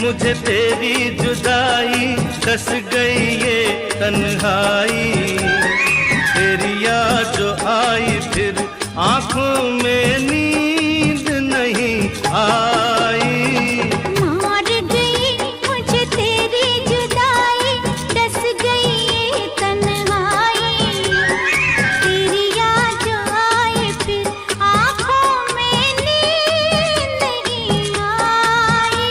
मुझे तेरी जुदाई, कस गई ये तन्हाई। तेरी याद जो आई फिर आंखों में नींद नहीं आई। मार गई मुझे तेरी जुदाई, डस गई ये तन्हाई। तेरी याद जो आई फिर आंखों में नींद नहीं आई।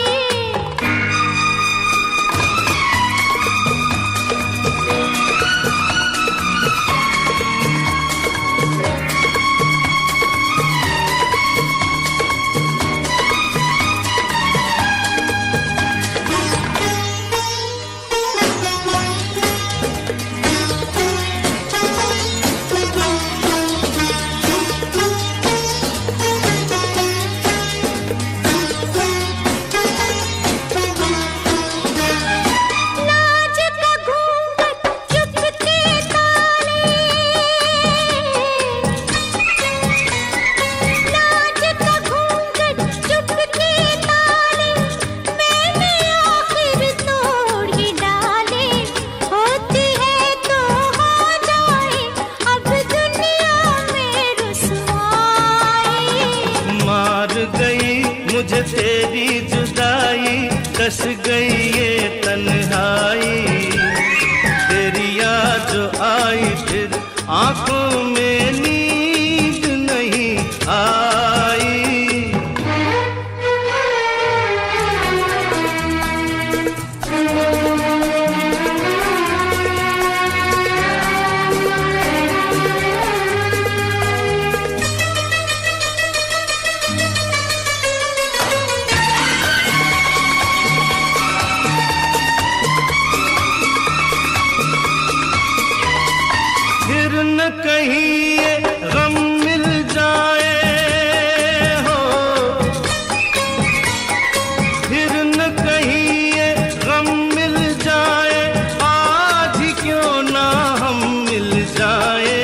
लाज का घूंघट चुपके ताले, लाज का घूंघट चुपके ताले, मैंने आखिर तोड़ ही डाले। होती है तो हो जाए अब दुनिया में रुसवाई। मार गई मुझे तेरी जुदाई, कस गई ये तन्हाई। तेरी याद जो आई फिर आंखों में नींद नहीं आई। फिर न कहीं ये गम मिल जाए हो, फिर न कहीं ये गम मिल जाए। आज ही क्यों ना हम मिल जाए।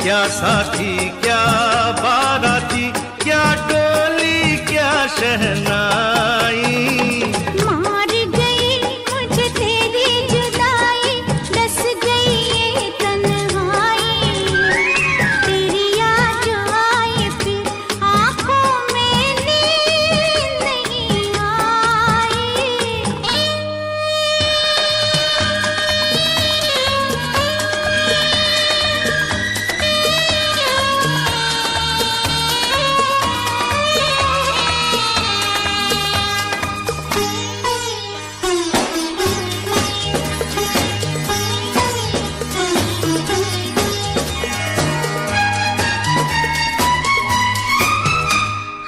क्या साथी क्या बाराती, क्या डोली क्या शहनाई। मार गई मुझे तेरी जुदाई, डस गई ये तन्हाई। तेरी याद जो आई फिर आंखों में नींद नहीं आई।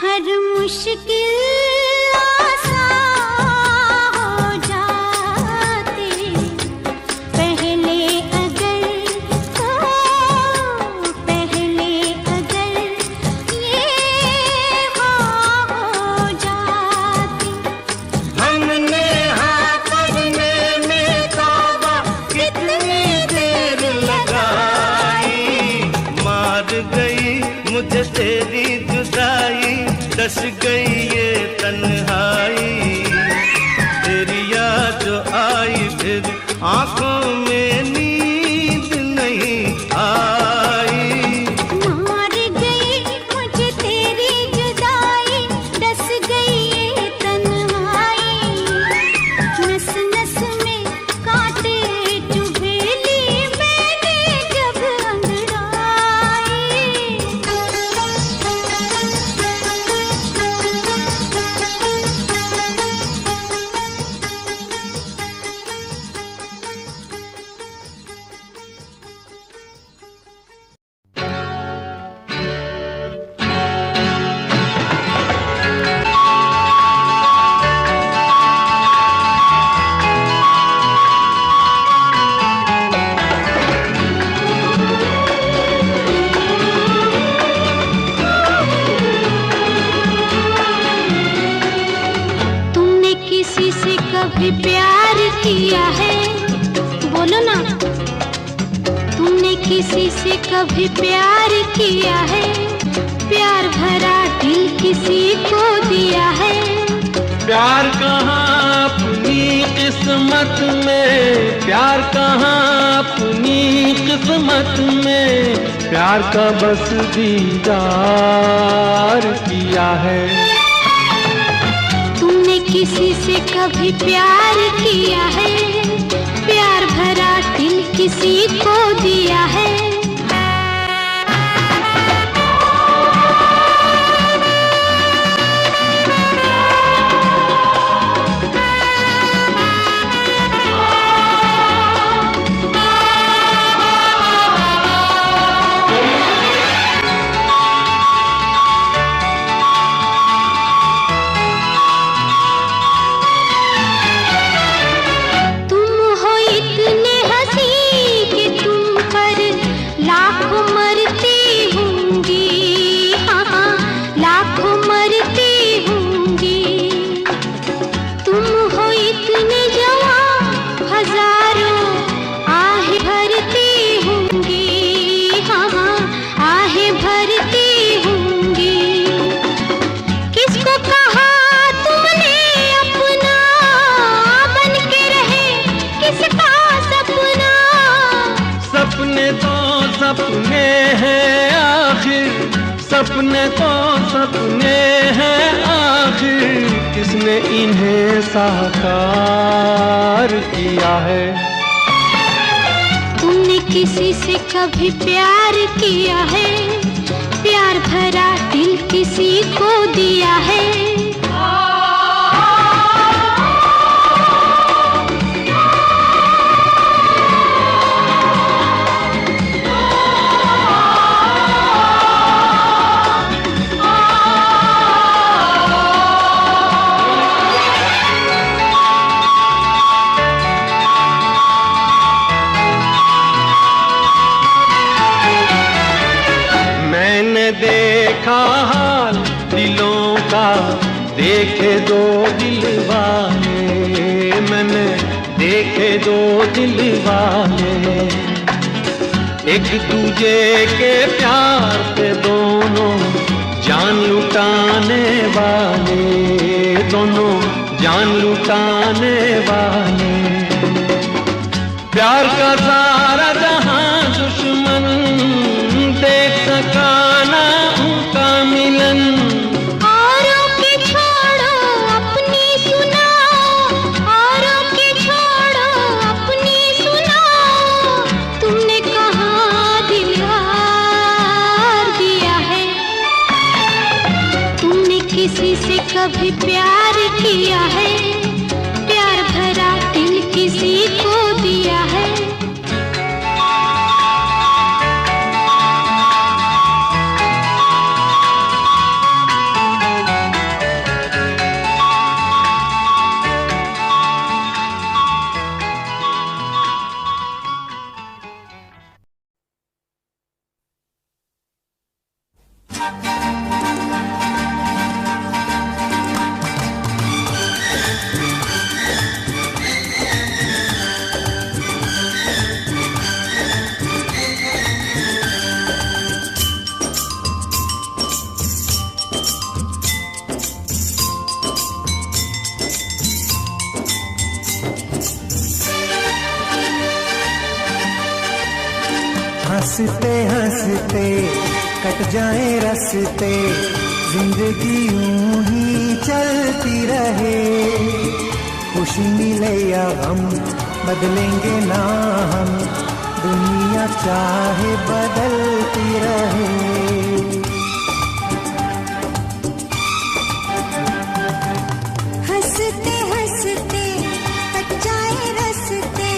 हर मुश्किल आसान हो जाते, पहले अगर ये हो जाते। हमने हाँ करने में तौबा कितनी देर लगाई। मार गई मुझे तेरी जुदाई, डस गई ये तन्हाई। तेरी याद जो आई फिर आंखों में नींद नहीं आई। मार गई मुझे तेरी जुदाई, डस गई ये तन्हाई। नस नस में कांटे चुभेली मैंने जब कभी प्यार किया है? बोलो ना, तुमने किसी से कभी प्यार किया है? प्यार भरा दिल किसी को दिया है? प्यार कहाँ अपनी किस्मत में, प्यार कहाँ अपनी किस्मत में, प्यार का बस दीदार किया है। तुमने किसी से कभी प्यार किया है, प्यार भरा दिल किसी को दिया है। सपने हैं आखिर, सपने तो सपने हैं आखिर, किसने इन्हें साकार किया है। तुमने किसी से कभी प्यार किया है, प्यार भरा दिल किसी को दिया है। देखा हाल दिलों का, देखे दो दिल वाले, मैंने देखे दो दिल वाले, एक दूजे के प्यार पे दोनों जान लुटाने वाले, दोनों जान लुटाने वाले। प्यार का सारा जहां दुश्मन देख सका ना उनका मिलन। औरों के छोड़ो अपनी सुनाओ, औरों के छोड़ो अपनी सुनाओ, तुमने कहाँ दिल हार दिया है। तुमने किसी से कभी प्यार किया है, प्यार भरा दिल किसी को दिया है। हंसते हंसते कट जाए रस्ते, जिंदगी यूं ही चलती रहे, खुशी मिले या गम बदलेंगे ना हम, दुनिया चाहे बदलती रहे। हंसते हंसते कट जाए रस्ते,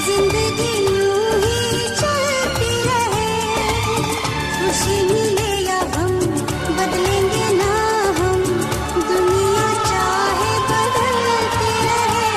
जिंदगी यूं ही चलती रहे, खुशी मिले या गम बदलेंगे ना हम, दुनिया चाहे बदलती रहे।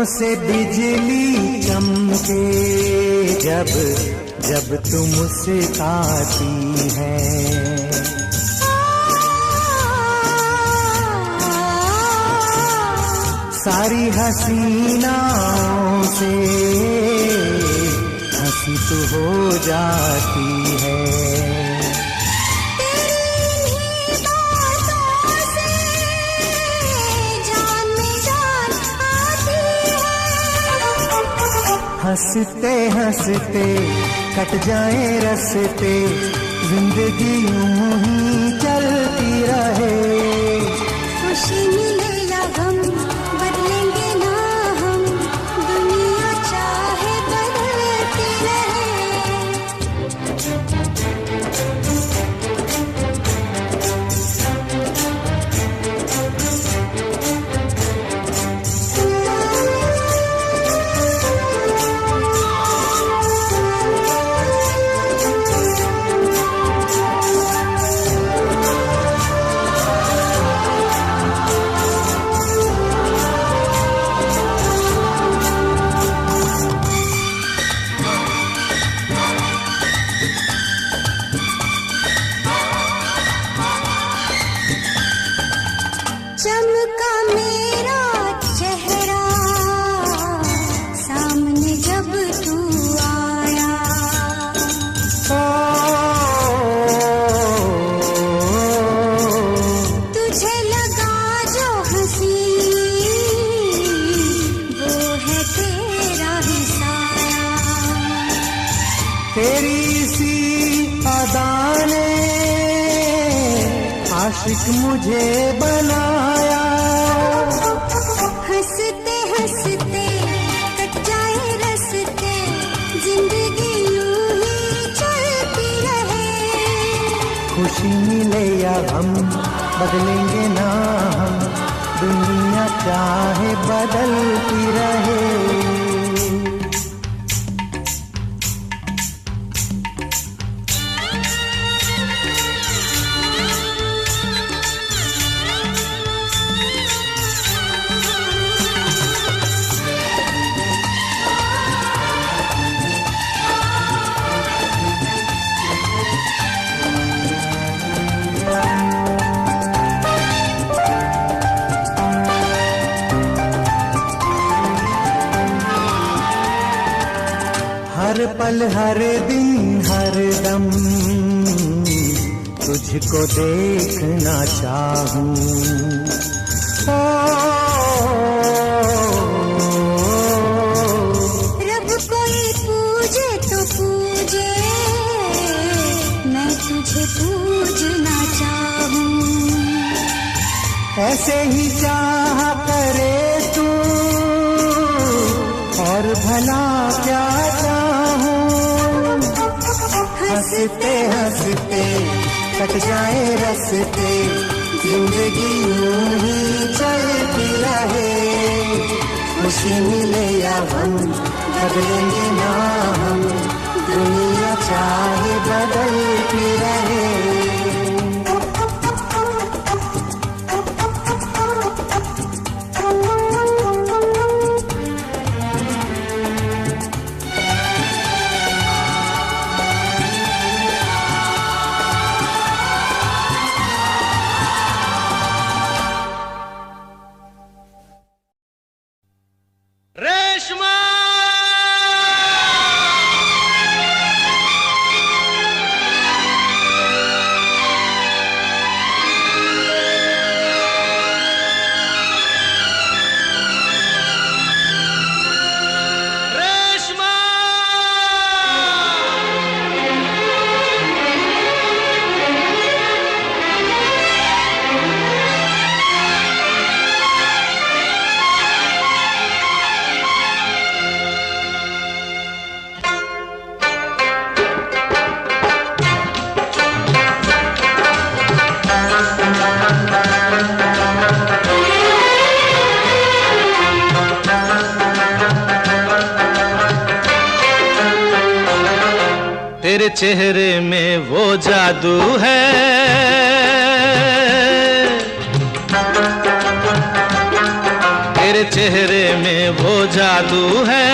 पलकों से बिजली चमके जब जब तुम मुस्कुराती है। सारी हसीनाओं से हंसी तो हो जाती है। हंसते हंसते कट जाए रस्ते, जिंदगी यूं ही चलती रहे। खुशी मिले या गम बदलेंगे ना हम, दुनिया चाहे बदलती रहे। चमका मेरा चेहरा सामने जब तू आया, तुझे लगा जो हंसी वो है तेरा ही साया। तेरी सी अदा ने आशिक मुझे बनाया। हंसते हंसते कट जाए रस्ते, जिंदगी यूं ही चलती रहे। खुशी मिले या गम बदलेंगे ना हम, दुनिया चाहे बदलती रहे। हर पल हर दिन हर दम तुझको देखना चाहूं। रब कोई पूजे तो पूजे, मैं तुझे पूजना चाहूं। ऐसे ही चाह करे तू और भला क्या चाहूं। हंसते हंसते कट जाए रस्ते, जिंदगी यूं ही चलती रहे। खुशी मिले या गम बदलेंगे ना हम, दुनिया चाहे बदलती रहे। रेशमा तेरे चेहरे में वो जादू है, तेरे तेरे चेहरे में वो जादू है,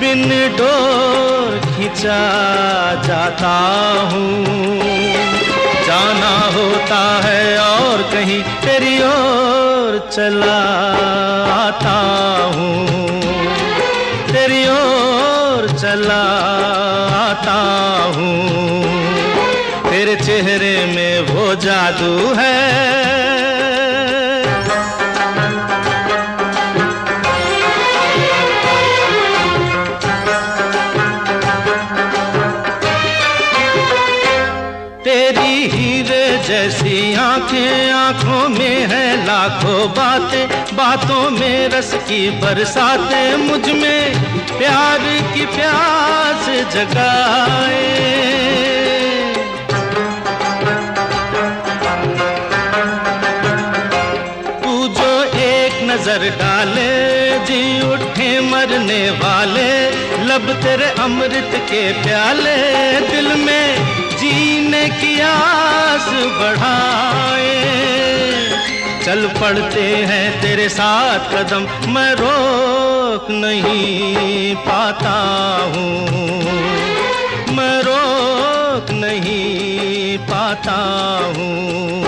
बिन डोर खिंचा जाता हूँ। जाना होता है और कहीं तेरी ओर चला आता हूँ, तेरी ओर चला आता हूँ। तेरे चेहरे में वो जादू है। तेरी हीरे जैसी आंखें, आंखों में है लाखों बातें, बातों में रस की बरसातें, मुझ में प्यार की प्यास जगाए। तू जो एक नजर डाले, जी उठे मरने वाले, लब तेरे अमृत के प्याले, दिल में जीने की आस बढ़ाए। चल पड़ते हैं तेरे साथ कदम, मैं रोक नहीं पाता हूँ, मैं रोक नहीं पाता हूँ।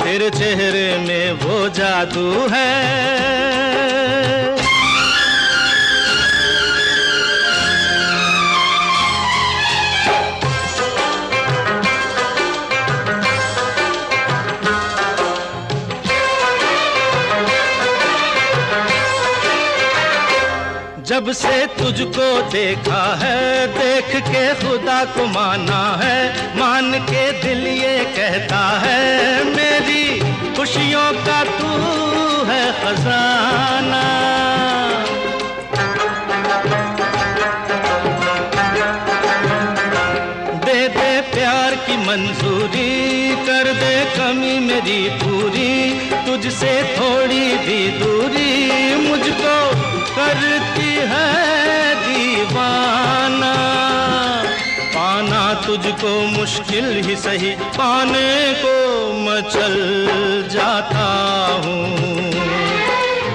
तेरे चेहरे में वो जादू है। जब से तुझको देखा है, देख के खुदा को माना है, मान के दिल ये कहता है, मेरी खुशियों का तू है खजाना। दे दे प्यार की मंजूरी, कर दे कमी मेरी पूरी, तुझसे थोड़ी भी दूरी मुझको करती है दीवाना। पाना तुझको मुश्किल ही सही, पाने को मचल जाता हूँ,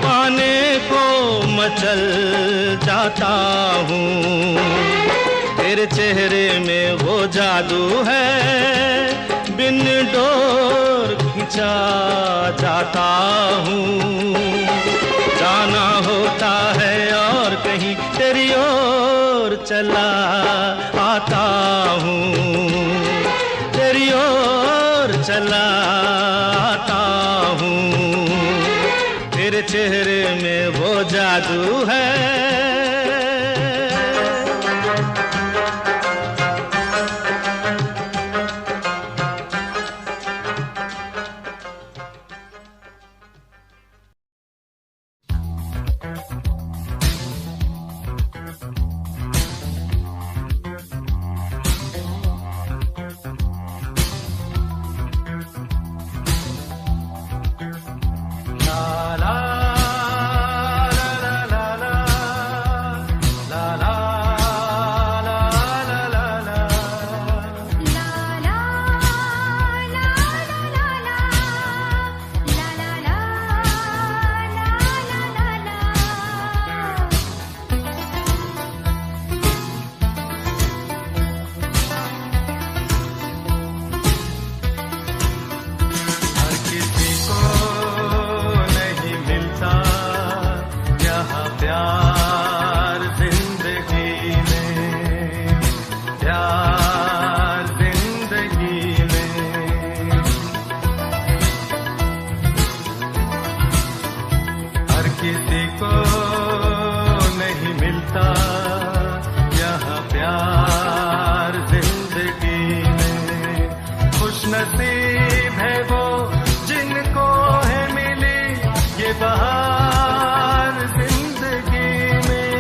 पाने को मचल जाता हूँ। तेरे चेहरे में वो जादू है, बिन डोर खिंचा जाता हूँ। जाना होता है और कहीं तेरी ओर चला आता हूँ, तेरी ओर चला आता हूँ। तेरे चेहरे में वो जादू है। नसीब है वो जिनको है मिली ये बहार जिंदगी में।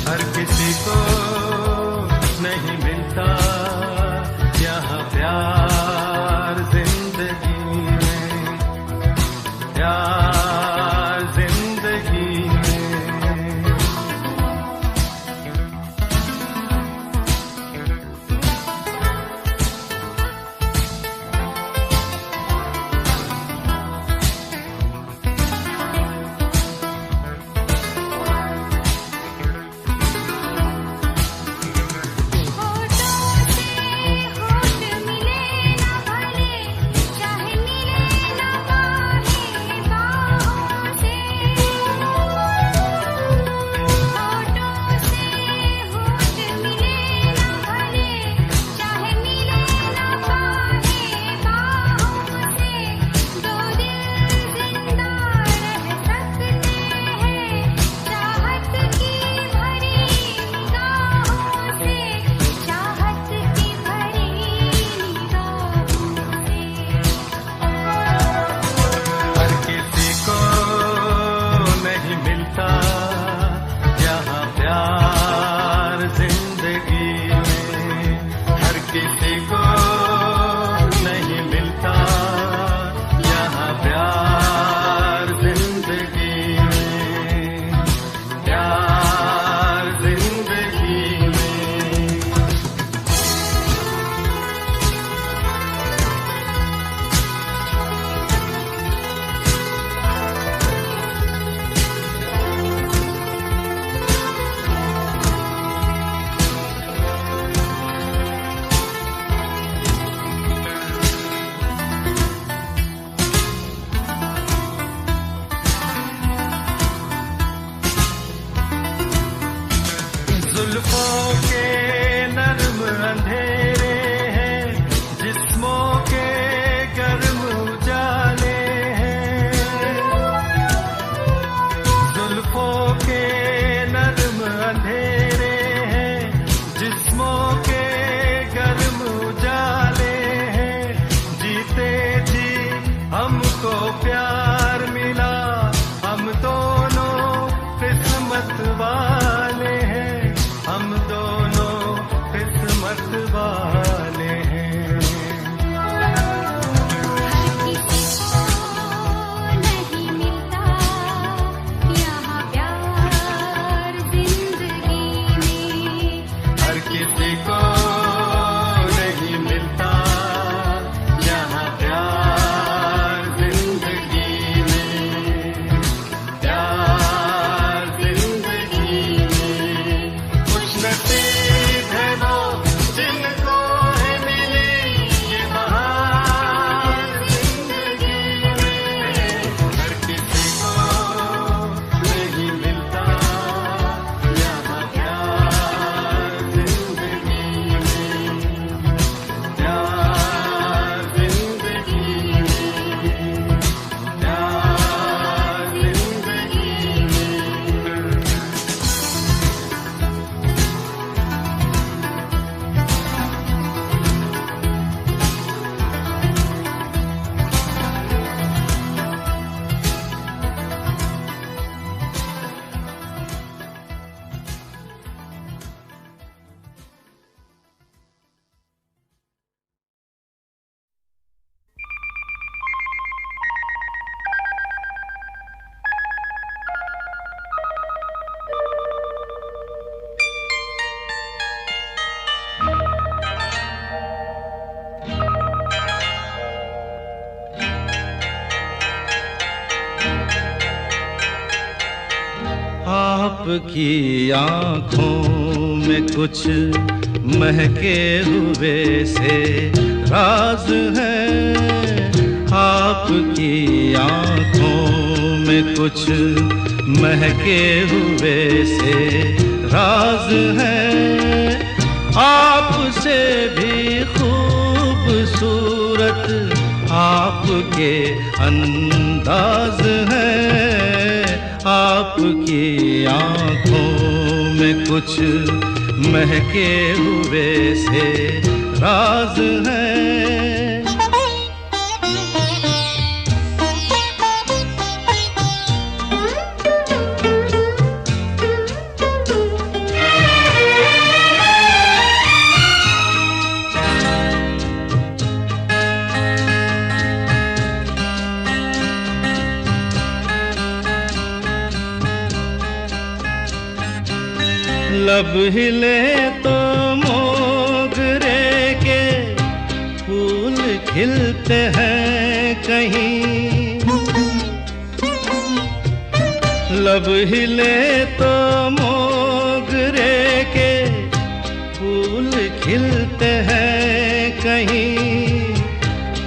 हर किसी को नहीं मिलता यहाँ प्यार जिंदगी में, प्यार जिंदगी में। जुल्फों के नर्म अंधेरे हैं, जिस्मों के गर्म उजाले हैं। जुल्फों के नर्म अंधेरे हैं, जिस्मों के गर्म उजाले हैं। जीते जी हमको प्यार मिला, हम दोनों किस्मत वाले हैं, हम दोनों किस्मत वाले हैं। नहीं मिलता यहाँ प्यार जिंदगी में, हर किसी को नहीं मिलता यहाँ प्यार जिंदगी में, प्यार जिंदगी में। खुश नसीब है वो जिनको है मिली ये बहार जिंदगी में, हर किसी को नहीं मिलता यहाँ प्यार जिंदगी में, प्यार जिंदगी में, प्यार जिंदगी में। आपकी आँखों में कुछ महके हुए से राज है, आपकी आँखों में कुछ महके हुए से राज है। आपसे भी खूबसूरत आपके अंदाज है, आपकी आँखों में कुछ महके हुए से राज है। लब हिले तो मोगरे के फूल खिलते हैं कहीं, लब हिले तो मोगरे के फूल खिलते हैं कहीं।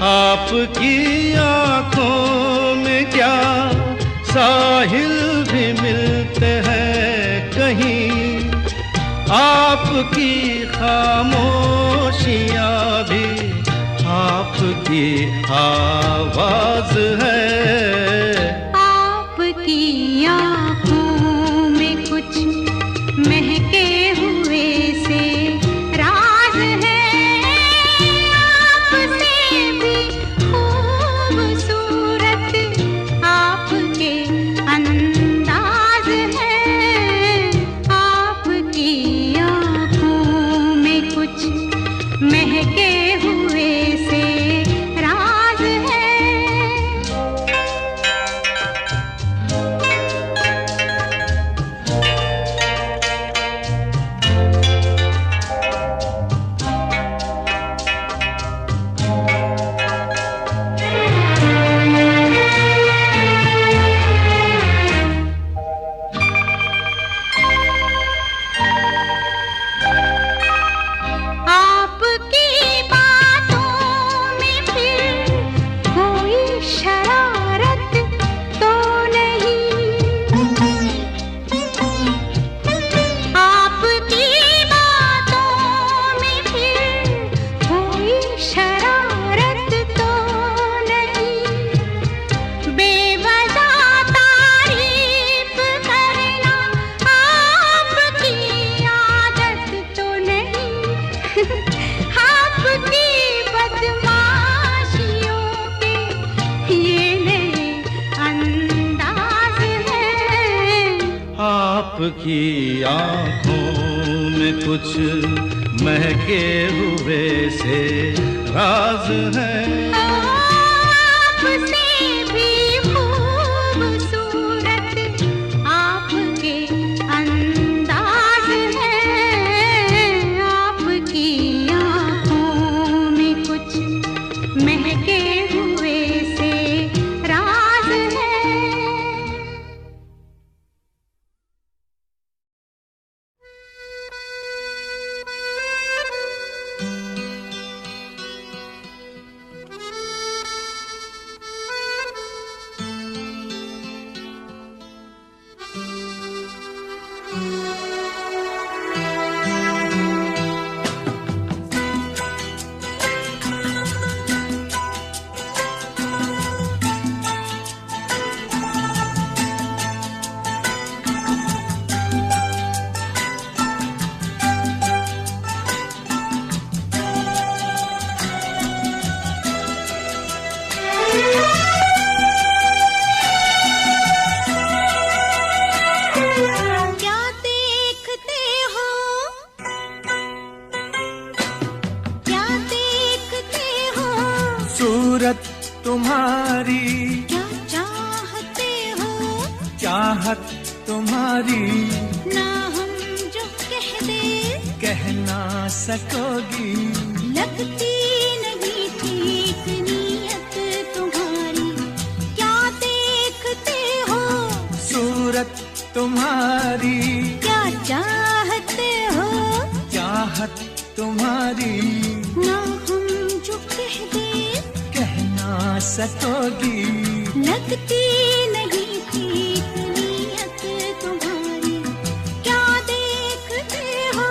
आपकी आँखों में क्या साहिल भी मिलते हैं कहीं, आपकी खामोशियाँ भी आपकी आवाज है। आपकी आँखों में कुछ महके हुए से राज है, आपसे भी खूबसूरत आपके अंदाज है। आपकी आँखों में कुछ महके हुए से राज है। आपकी आँखों में कुछ महके हुए से राज है। आपसे भी खूबसूरत आपके अंदाज है, आपकी आँखों में कुछ महके हुए से राज है। क्या देखते हो, क्या देखते हो, सूरत तुम्हारी, क्या चाहते हो, चाहत तुम्हारी, ना हम जो कह दे कह ना सकोगी। लगती नहीं ठीक नीयत तुम्हारी। क्या देखते हो, सूरत तुम्हारी, क्या चाहते हो, चाहत तुम्हारी, ना हम जो कह दे कह ना सकोगी। लगती नहीं ठीक नीयत तुम्हारी। क्या देखते हो,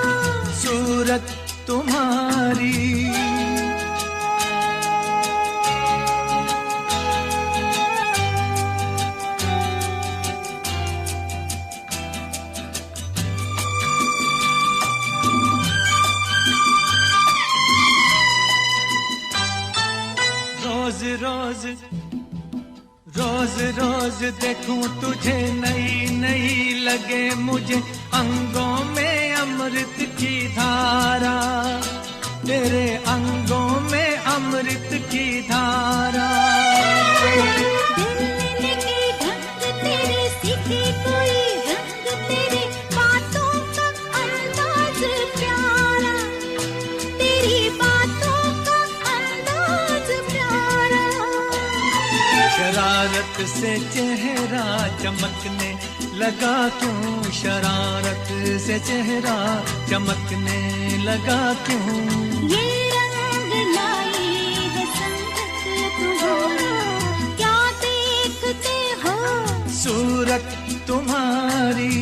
सूरत तुम्हारी, रोज रोज रोज रोज देखूं तुझे नई नई लगे मुझे अंगों में अमृत की धारा, तेरे अंगों में अमृत की धारा। दिल के ढंग तेरे सीखे कोई रंग, तेरे बातों का अंदाज प्यारा, तेरी बातों का अंदाज प्यारा। शरारत से चेहरा चमकने लगा क्यों, शरारत से चेहरा चमकने लगा क्यों। ये रंग लाई है संगत तुम्हारी। क्या देखते हो, सूरत तुम्हारी,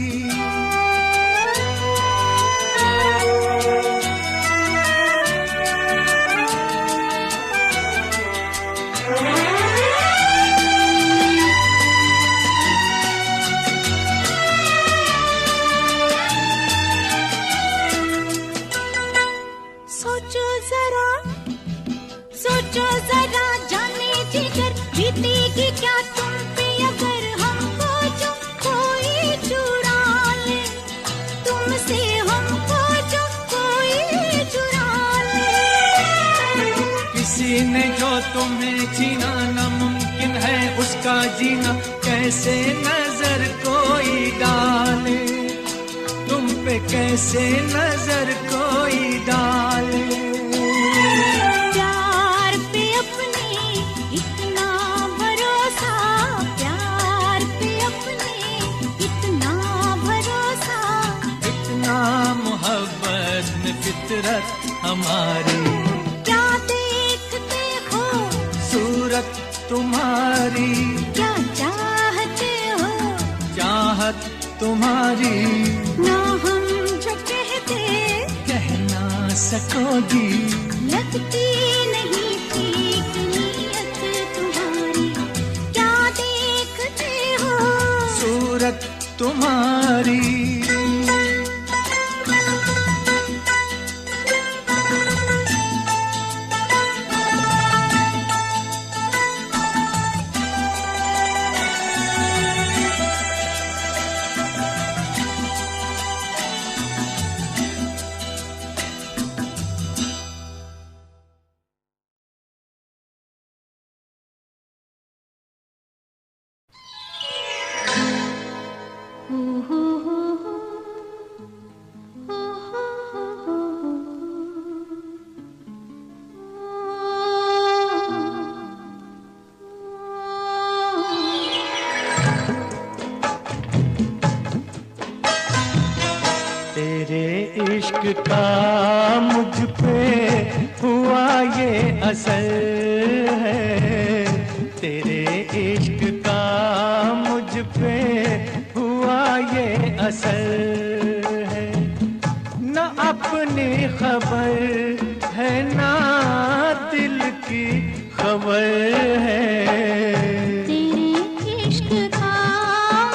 सोचो जरा, सोचो जरा जाने जिगर, बीतेगी क्या तुम पे अगर हमको जो कोई चुरा ले, तुमसे हमको जो कोई चुरा ले। किसी ने जो तुम्हें छीना नामुमकिन है उसका जीना, कैसे नजर कोई डाले, तुम पे कैसे नजर कोई डाले। प्यार पे अपने इतना भरोसा, प्यार पे अपने इतना भरोसा। इतना मोहब्बत में फितरत हमारी। क्या देखते हो, सूरत तुम्हारी, क्या चाहते हो, चाहत तुम्हारी, ना हम जो कहते कह ना सकोगी। लगती नहीं ठीक नीयत तुम्हारी। क्या देखते हो, सूरत तुम्हारी, इश्क का मुझ पे हुआ ये असर है, तेरे इश्क का मुझ पे हुआ ये असर है। न अपनी खबर है ना दिल की खबर है, तेरे इश्क का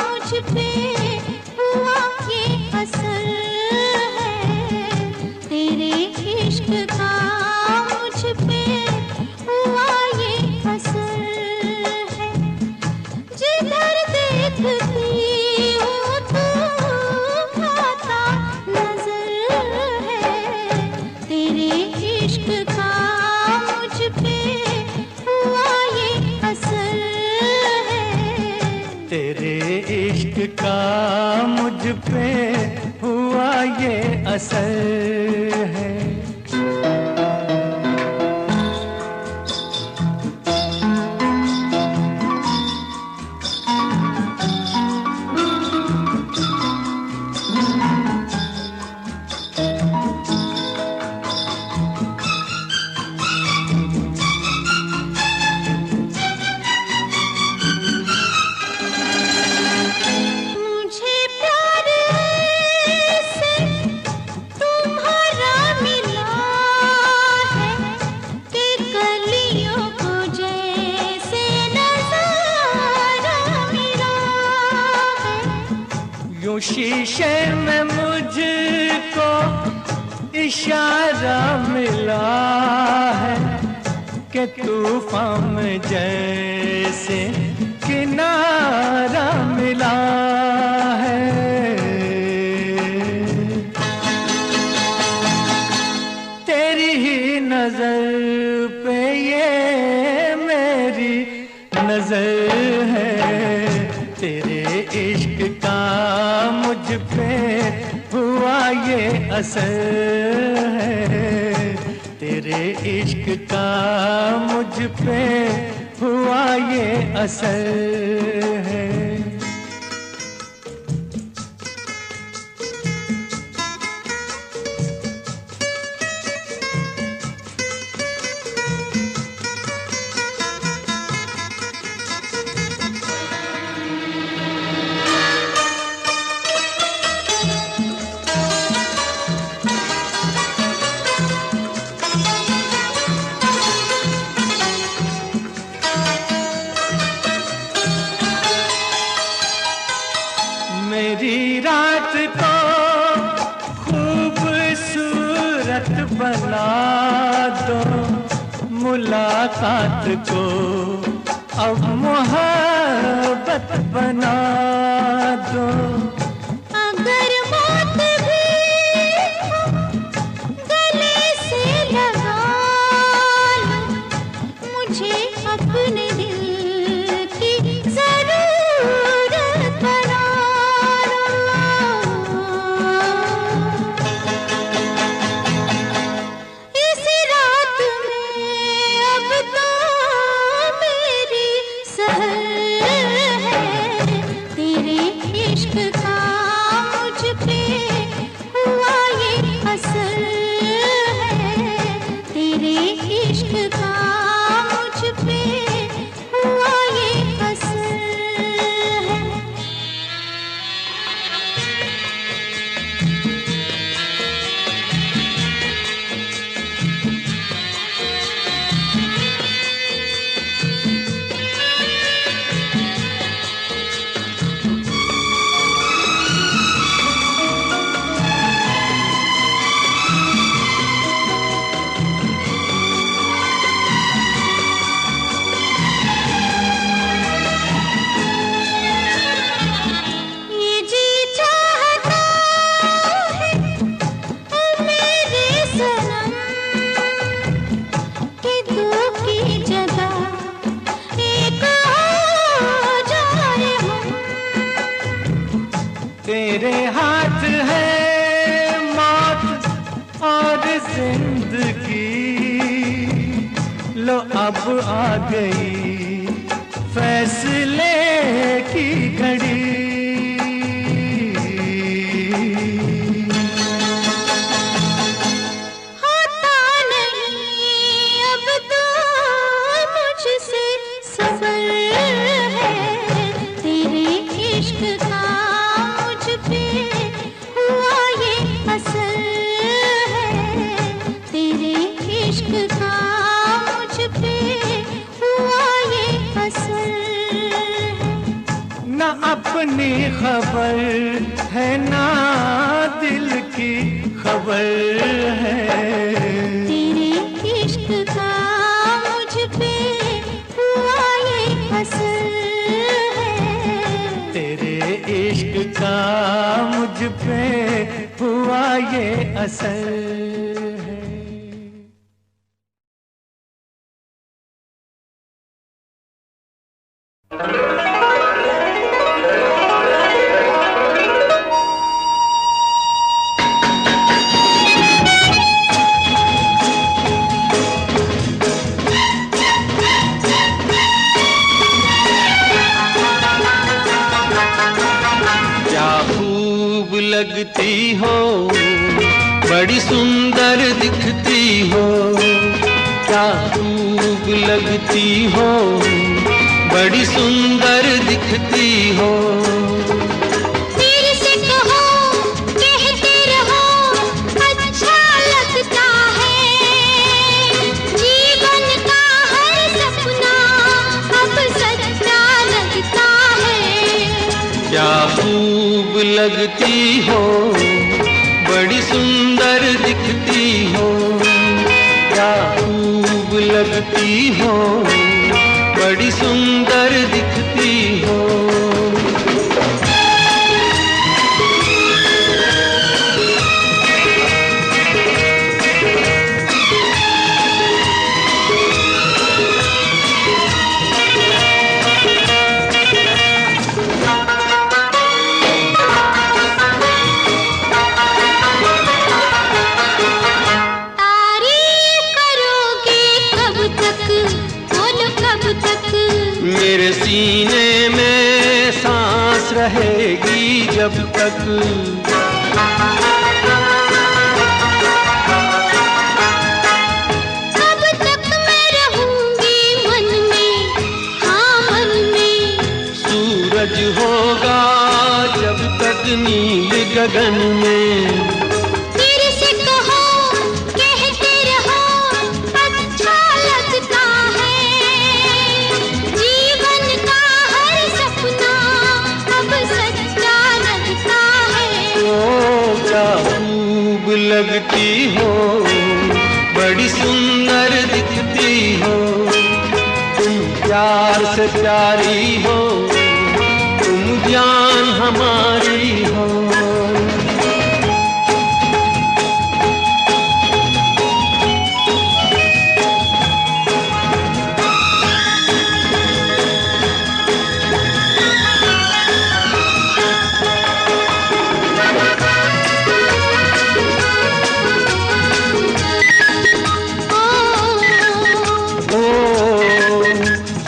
मुझ पे हुआ ये असर है, तेरे इश्क का मुझ पे हुआ ये असर है। जिधर देखती हूँ तू आता नजर है, तेरे इश्क का मुझ पे हुआ ये असर है। तेरे इश्क का मुझ पे हुआ ये असर है। मुझे प्यार से तुम्हारा मिला है कि कलियों को जैसे नजारा मिला है। यूं शीशे में मुझको इशारा मिला है कि तूफान में जैसे किनारा मिला है। तेरी ही नजर पे ये मेरी नजर है, तेरे इश्क का मुझ पे हुआ ये असर है, तेरे इश्क का मुझ पे हुआ ये असर है। मेरी रात को खूबसूरत बना दो, मुलाकात को अब मोहब्बत बना दो। अगर मौत भी हो गले से लगा लो, मुझे अपने दिल की जरूरत बना लो। इस रात में अब तो मेरी सहर है, तेरे इश्क का मुझ पे हुआ ये असर है, तेरे इश्क का मुझ पे हुआ ये असर है। ये जी चाहता है ओ मेरे सनम कि दो की जगह एक हो जाए हम। तेरे हाथ है मौत और जिंदगी, लो अब आ गई फैसले की घड़ी। अपनी खबर है ना दिल की खबर है। तेरे इश्क का मुझ पे हुआ ये असर है। तेरे इश्क का मुझ पे हुआ ये असर है। लगती हो, बड़ी सुंदर दिखती हो, क्या खूब लगती हो, बड़ी सुंदर दिखती हो। फिर से कहो, कहते रहो, अच्छा लगता है। जीवन का हर सपना अब सच्चा लगता है। क्या खूब लगती हो, बड़ी सुंदर दिखती हो, क्या खूब लगती हो, बड़ी सुंदर दिखती हो। मेरे सीने में सांस रहेगी जब तक, तब तक मैं रहूंगी मन में, हाँ मन में। सूरज होगा जब तक नील गगन में। फिर से कहो, कहते रहो, अच्छा लगता है। जीवन का हर सपना अब सच्चा लगता है। ओ क्या खूब लगती हो, बड़ी सुंदर दिखती हो, तुम प्यार से प्यारी हो, तुम जान हमारी हो।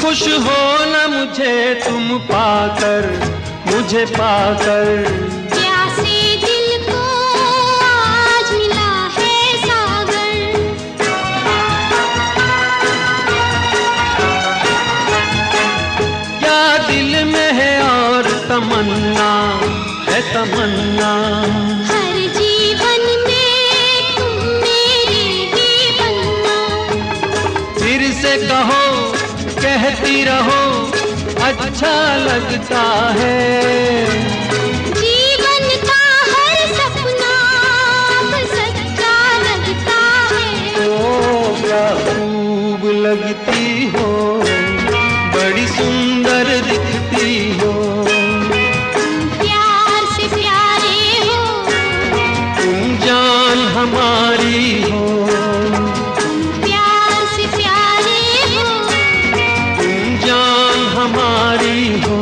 खुश हो न मुझे तुम पाकर, मुझे पाकर। प्यासे दिल को आज मिला है सागर। क्या दिल में है और तमन्ना है तमन्ना। हर जीवन में तुम मेरे ही बनना। फिर से कहो, कहती रहो, अच्छा लगता है। जीवन का हर सपना अब सच्चा लगता है। ओ क्या खूब लगती हो, बड़ी सुंदर दिखती हो, प्यार से प्यारे हो, तुम जान हमारी हो। प्यार से प्यारे हो, तुम जान हमारी हो।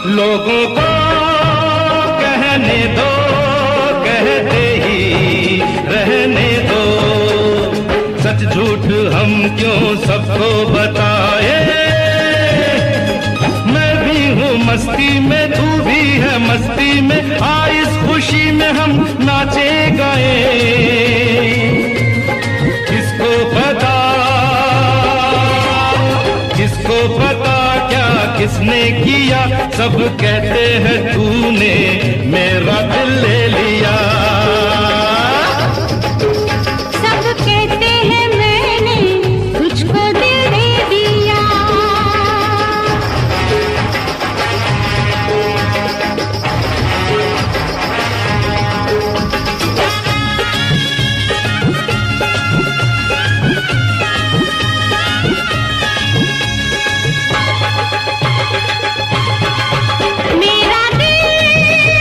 लोगों को कहने दो, कहते ही रहने दो, सच झूठ हम क्यों सबको बताए। मैं भी हूँ मस्ती में, तू भी है मस्ती में, आ इस खुशी में हम नाचे गाए। किसको पता, किसको पता क्या किसने किया, सब कहते हैं तूने मेरा दिल ले लिया। सब कहते हैं मैंने तुझको दिल दे दिया। मेरा दिल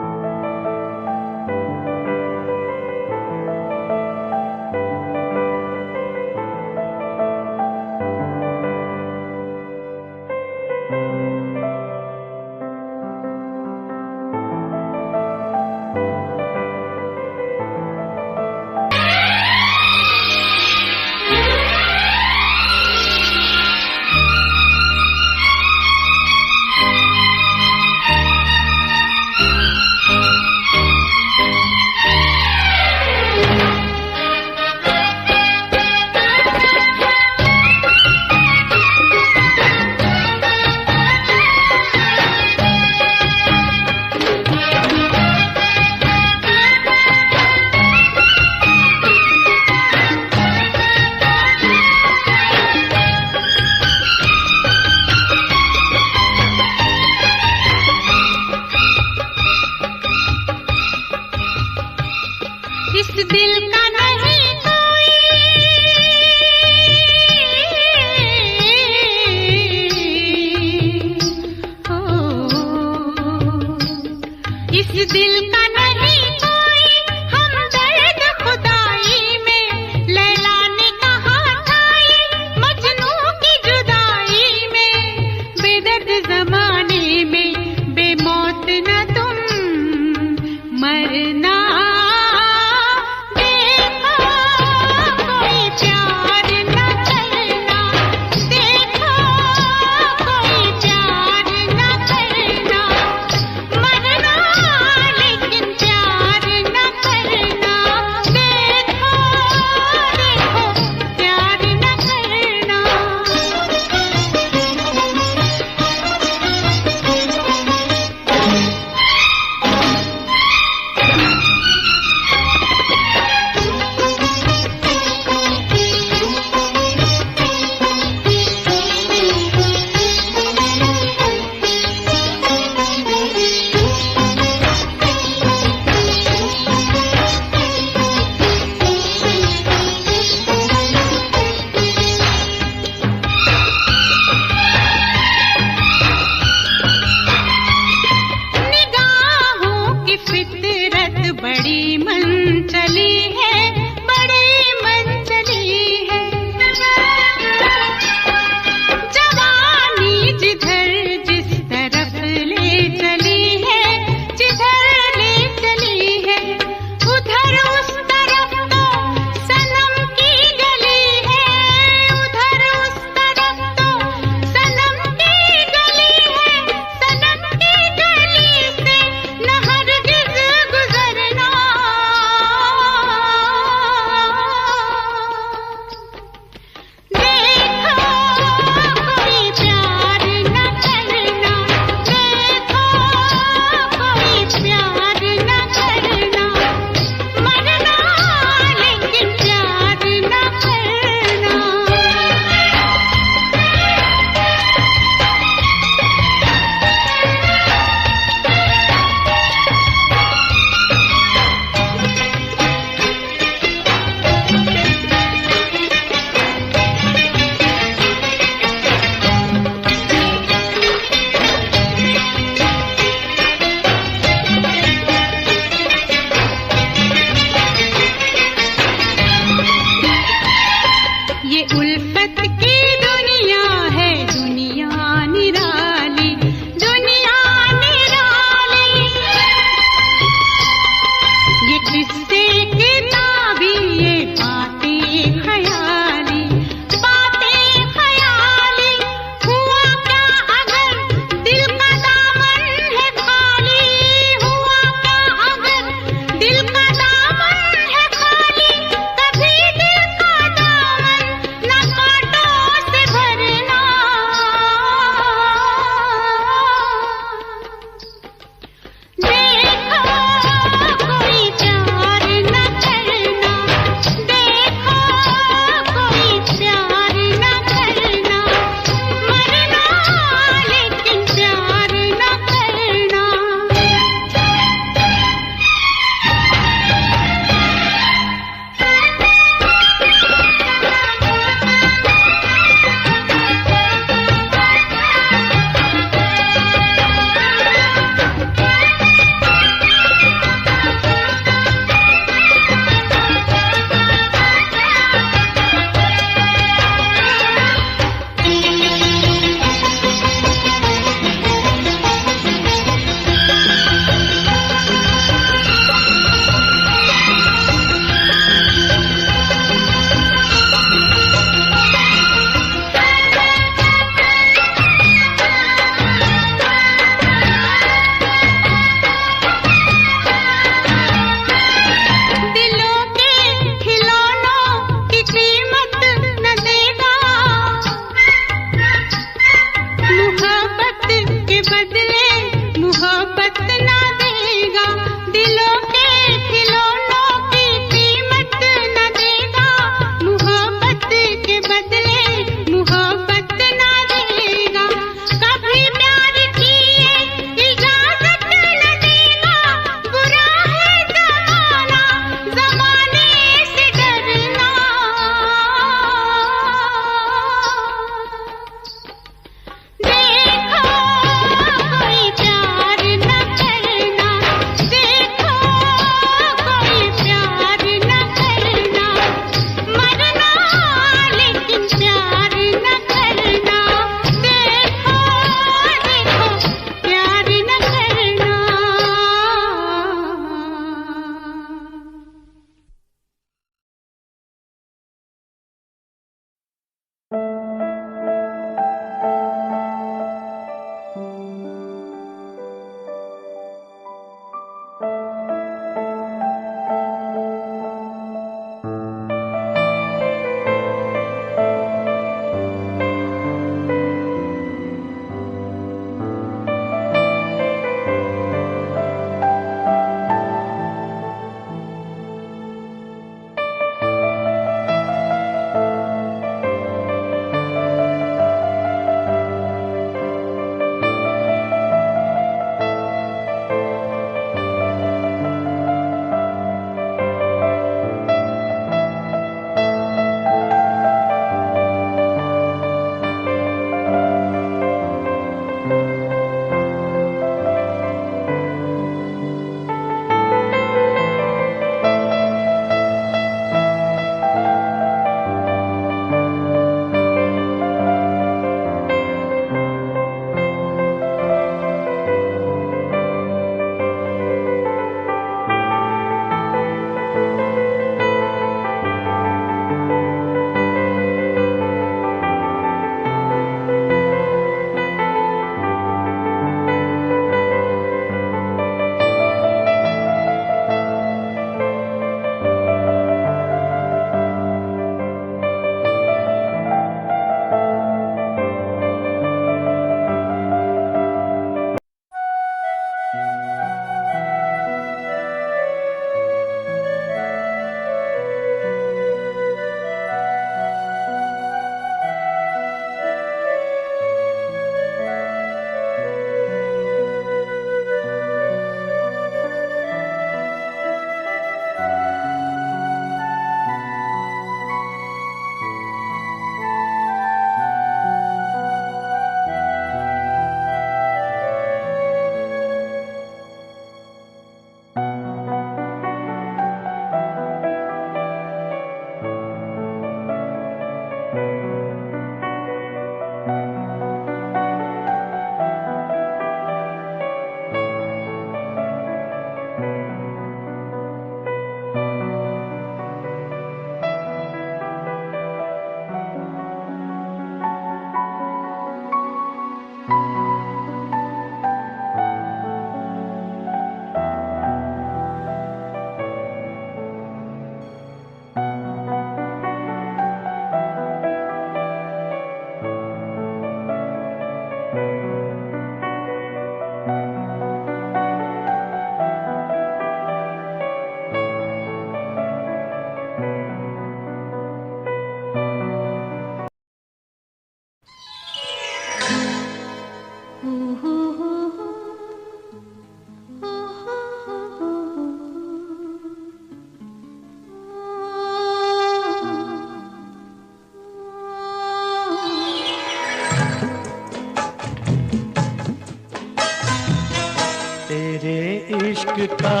तेरे इश्क का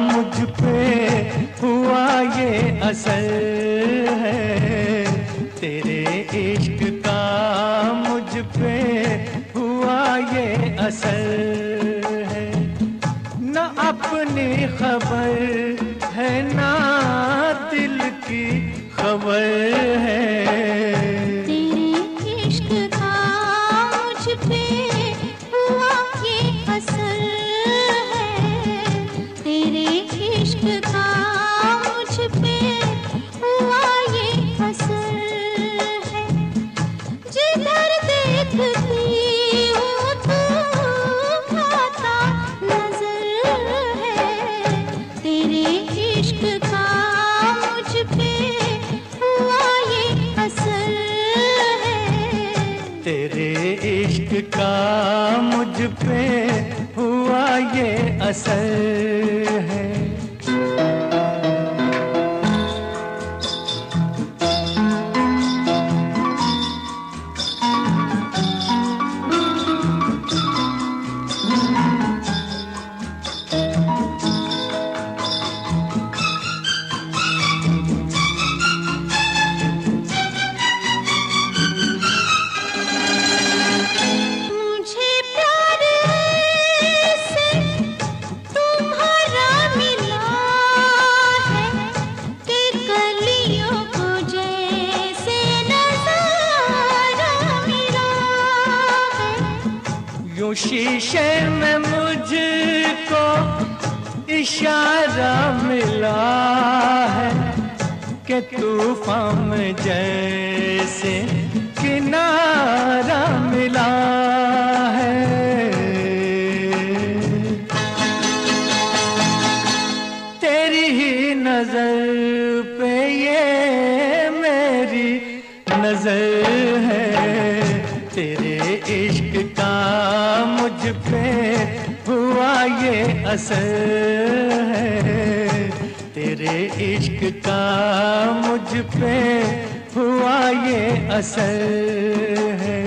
मुझ पे हुआ ये असर है, तेरे इश्क का मुझ पे हुआ ये असर है। न अपनी खबर है ना दिल की खबर है। तेरे इश्क का मुझ पे हुआ ये असर है, तेरे इश्क का मुझ पे हुआ ये असर है। जिधर देखती हूँ तू आता नजर है, तेरे इश्क का मुझ पे हुआ ये असर है। तेरे इश्क का मुझ पे हुआ ये असर है। मुझे प्यार से तुम्हारा मिला है कि कलियों को जैसे नजारा मिला है। यूं शीशे में मुझको इशारा मिला है कि तूफान में जैसे किनारा मिला है। तेरी ही नजर पे ये मेरी नजर है, तेरे इश्क का मुझ पे हुआ ये असर है। तेरे इश्क का मुझ पे हुआ ये असर है।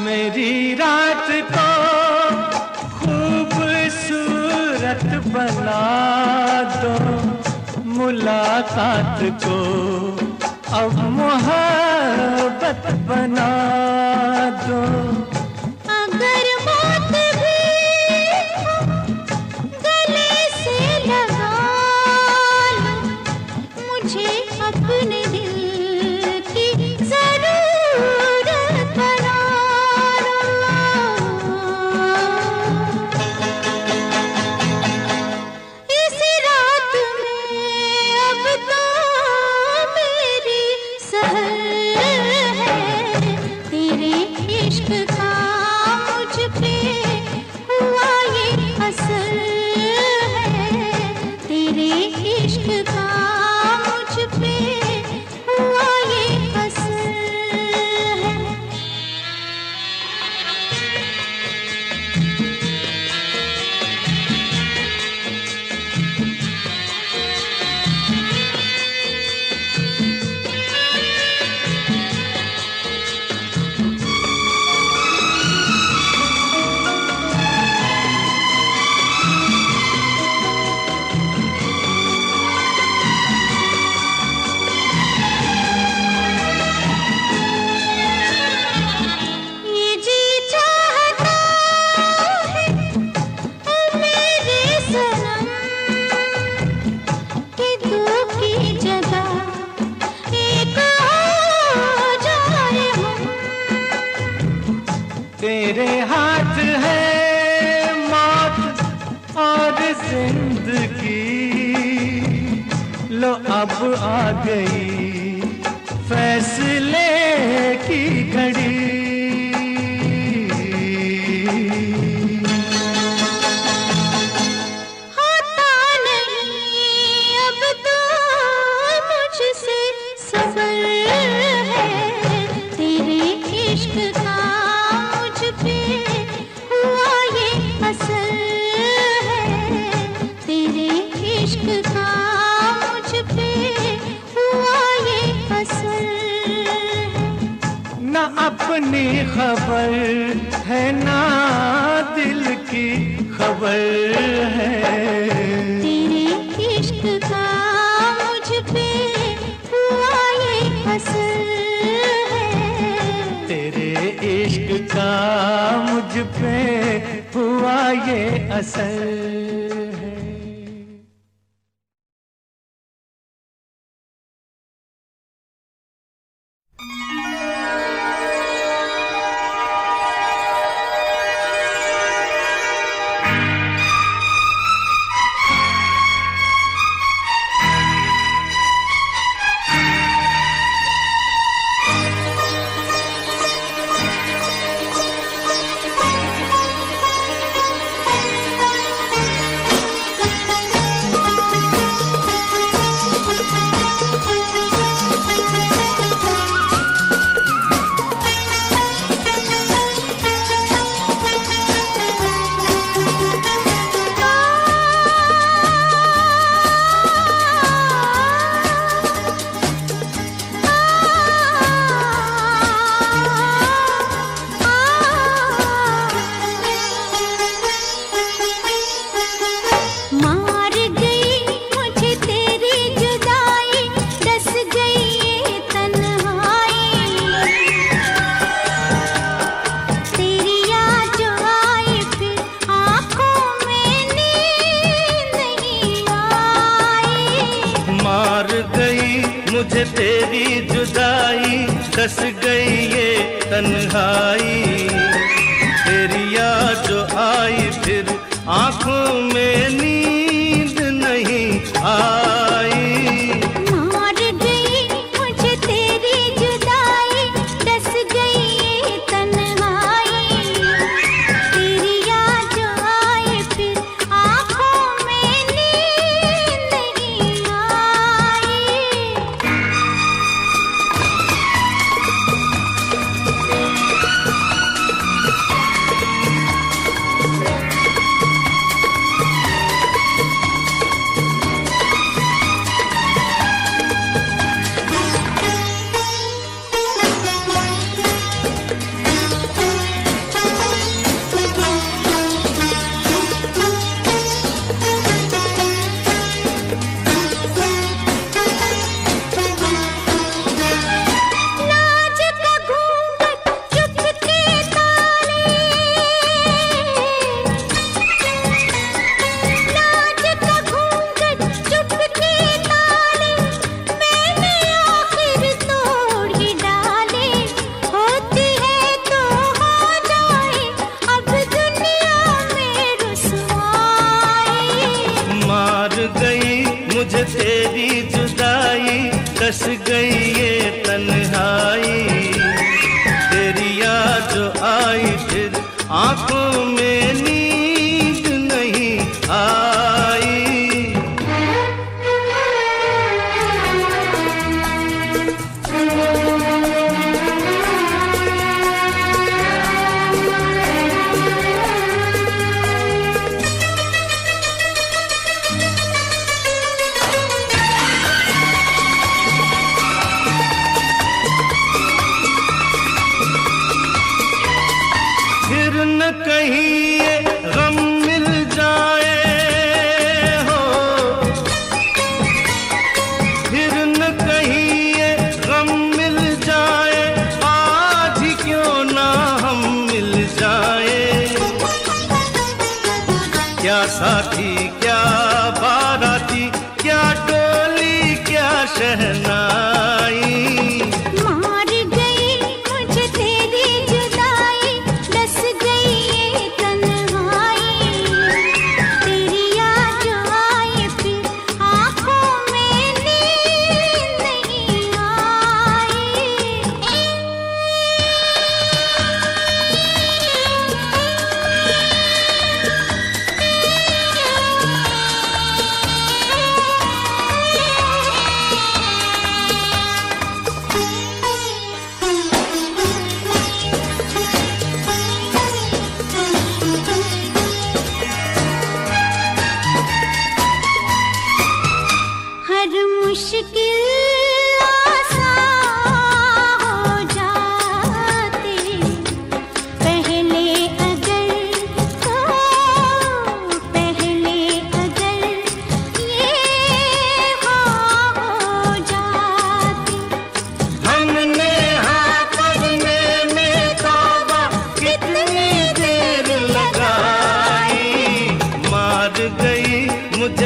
मेरी रात को खूबसूरत बना दो, मुलाकात को अब मोहब्बत बना दो। अगर मौत भी हो गले से लगा लो, मुझे अपने दिल की जरूरत बना लो। इस रात में अब तो मेरी सहर है, तेरे इश्क तेरे हाथ है मौत और जिंदगी, लो अब आ गई फैसले की घड़ी। होता नहीं अब तो मुझसे सबर है, तेरे इश्क का मुझ पे हुआ ये असर है, तेरे इश्क का मुझ पे हुआ ये असर है। ना अपनी खबर है ना दिल की खबर है, तेरे इश्क का मुझ पे हुआ ये असर है, तेरे इश्क का मुझ पे हुआ ये असर है। मुझे तेरी जुदाई, डस गई ये तन्हाई, तेरी याद जो आई फिर आंखों में नींद नहीं आई। मार गई मुझे तेरी जुदाई, डस गई ये तन्हाई, तेरी याद जो आई फिर आंखों में नींद नहीं आई। मुझे तेरी जुदाई, डस गई ये तन्हाई, तेरी याद जो आई फिर आंखों में नींद नहीं आई। न कहीं ये गम मिल जाए हो, फिर न कहीं ये गम मिल जाए, आज ही क्यों ना हम मिल जाए। क्या साथी क्या बाराती, क्या डोली क्या शहनाई, मार गई मुझे तेरी जुदाई, डस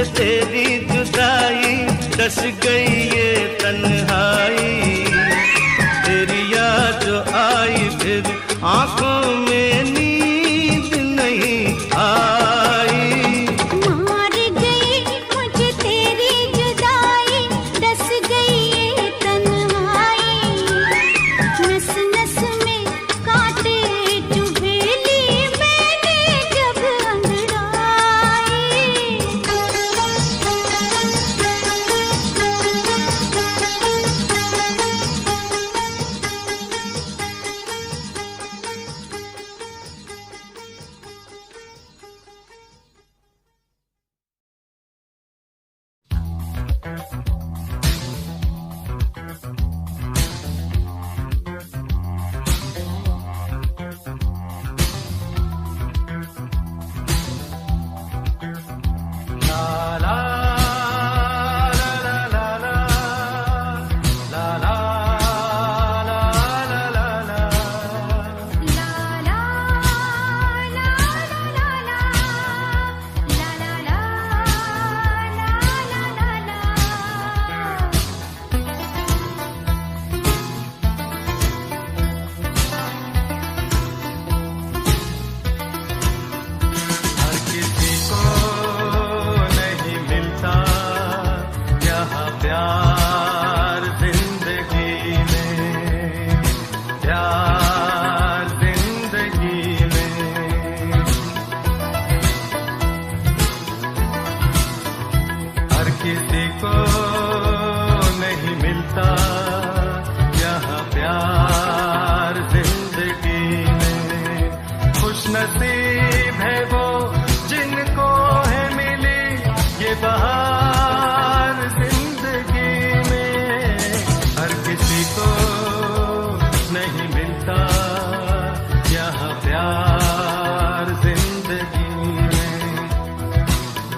मुझे तेरी जुदाई, डस गई ये तन्हाई। तेरी याद जो आई फिर आंखों में नींद नहीं आई। मार गई मुझे तेरी जुदाई, डस गई ये तन्हाई। नस नस में कांटे चुभे ली मैंने जब नसीब है वो जिनको है मिली ये बहार जिंदगी में। हर किसी को नहीं मिलता यहाँ प्यार जिंदगी में,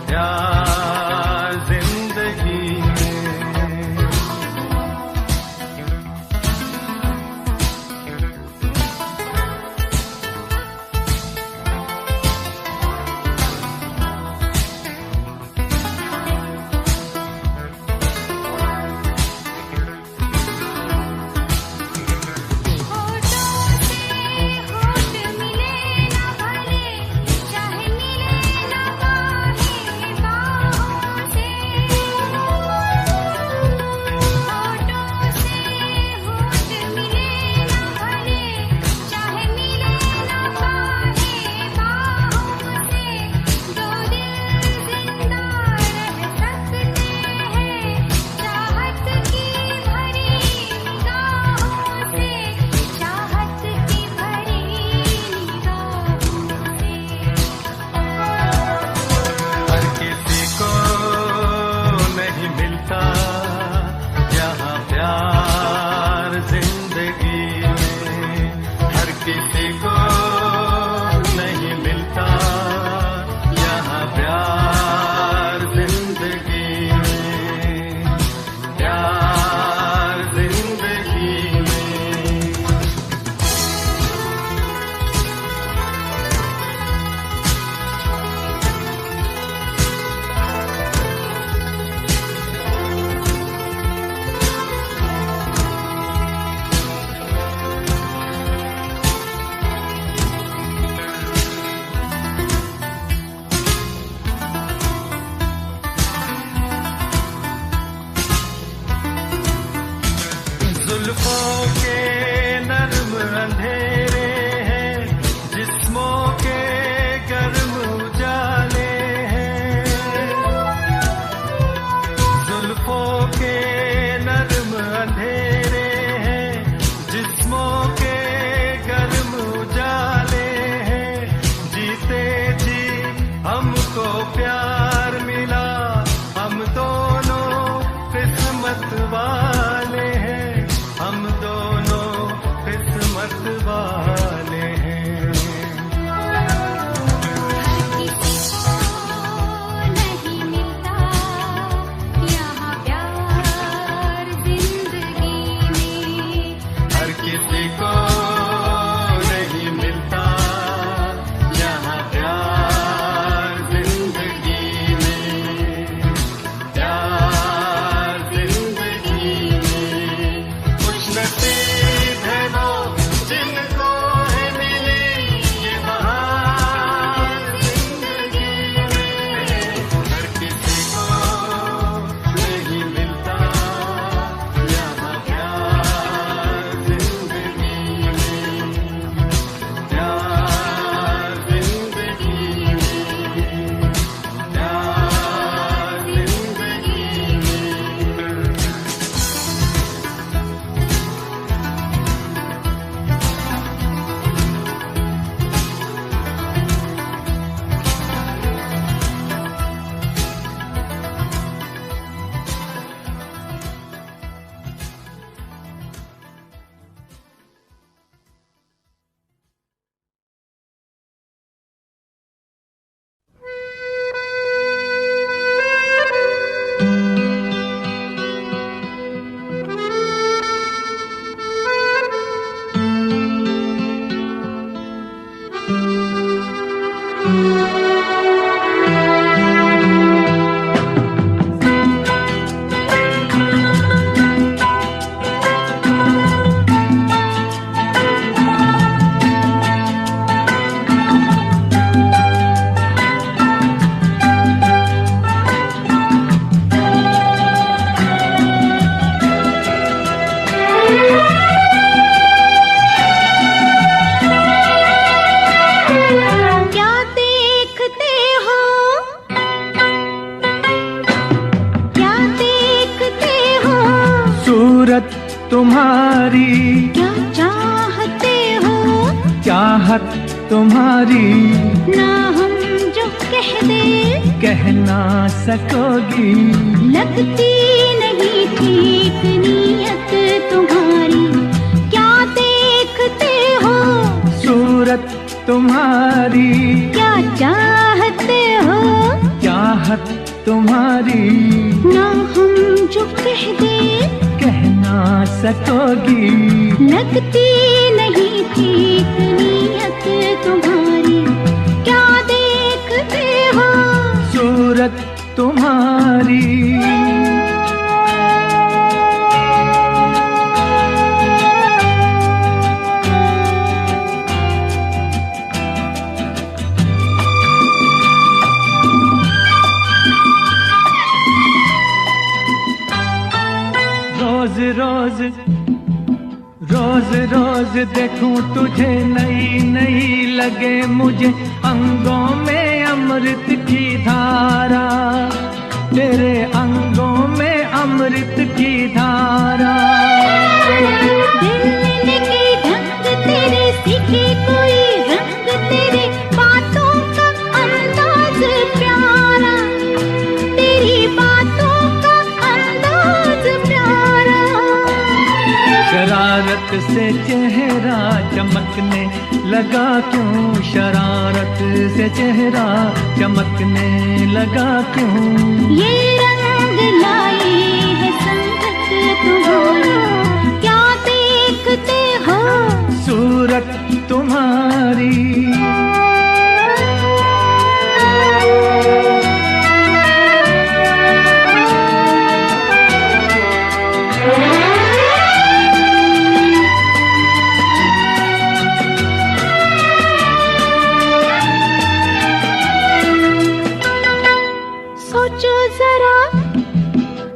प्यार जिंदगी में। होठों से होठ मिले सूरत तुम्हारी क्या चाहते हो, चाहत तुम्हारी ना हम जो कह दे कह ना सकोगी। लगती नहीं ठीक नीयत तुम्हारी, क्या देखते हो, सूरत तुम्हारी क्या चाहते हो, चाहत तुम्हारी ना हम जो कह दे कह ना सकोगी। लगती नहीं ठीक नीयत तुम्हारी, क्या देखते हो, सूरत तुम्हारी रोज रोज रोज रोज देखूं तुझे नई नई लगे मुझे अंगों में अमृत की धारा, तेरे अंगों में अमृत की धारा। दिल के ढंग तेरे सीखे कोई रंग, तेरे बातों का अंदाज प्यारा, तेरी बातों का अंदाज प्यारा। शरारत से चेहरा चमकने लगा क्यों, शरारत से चेहरा चमकने लगा क्यों। ये रंग लाए है संगत तुम्हारी, क्या देखते हो, सूरत तुम्हारी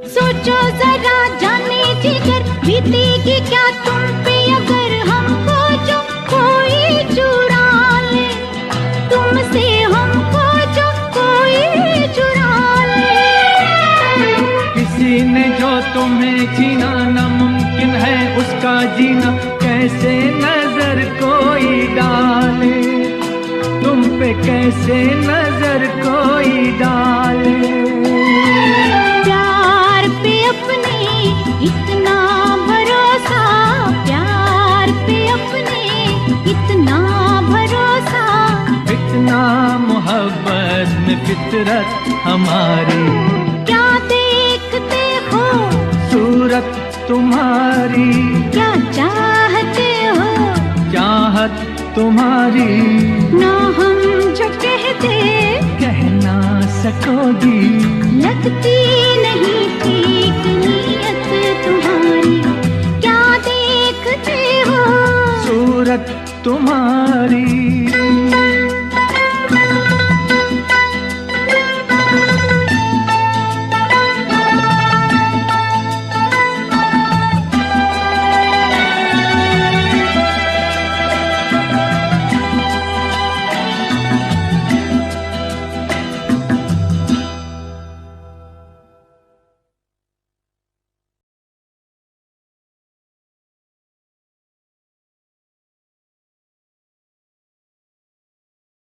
सोचो जरा जाने जिगर, बीतेगी क्या तुम पे अगर हमको जो कोई चुरा ले, तुमसे हमको जो कोई चुरा ले। किसी ने जो तुम्हें जीना नामुमकिन है, उसका जीना कैसे नजर कोई डाले, तुम पे कैसे नजर कोई डाले। प्यार पे अपने इतना भरोसा, प्यार पे अपने इतना भरोसा, इतना मोहब्बत में फितरत हमारी। क्या देखते हो, सूरत तुम्हारी क्या चाहते हो, चाहत तुम्हारी ना हम जो कहते कह ना सकोगी। लगती नहीं ठीक नीयत तुम्हारी, क्या देखते हो, सूरत तुम्हारी